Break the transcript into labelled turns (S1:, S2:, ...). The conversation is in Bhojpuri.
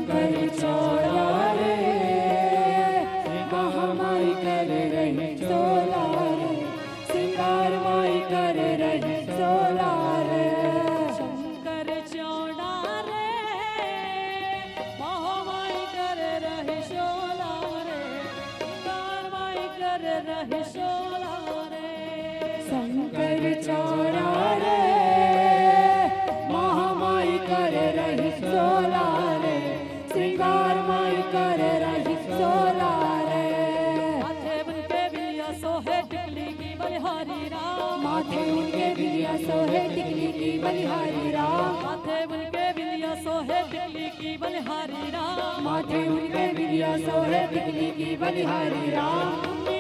S1: शंकर चौड़ा रे महामाई कर रही सोला रे सिंगार माई कर रही सोला रे
S2: शंकर चौड़ा रे महामाई कर रही सोला रे सिंगार माई कर रही सोला रे
S1: शंकर चौड़ा रे महामाई कर रही सोला रे श्रृंगार माई कर रही सोला रे
S2: माथे उनके बिलिया सोहे टिकली की बलिहारी राम
S1: माथे उनके बिलिया सोहे टिकली की बलिहारी राम
S2: माथे उनके बिलिया सोहे टिकली की बलिहारी राम
S1: माथे उनके बिलिया सोहे टिकली की बलिहारी राम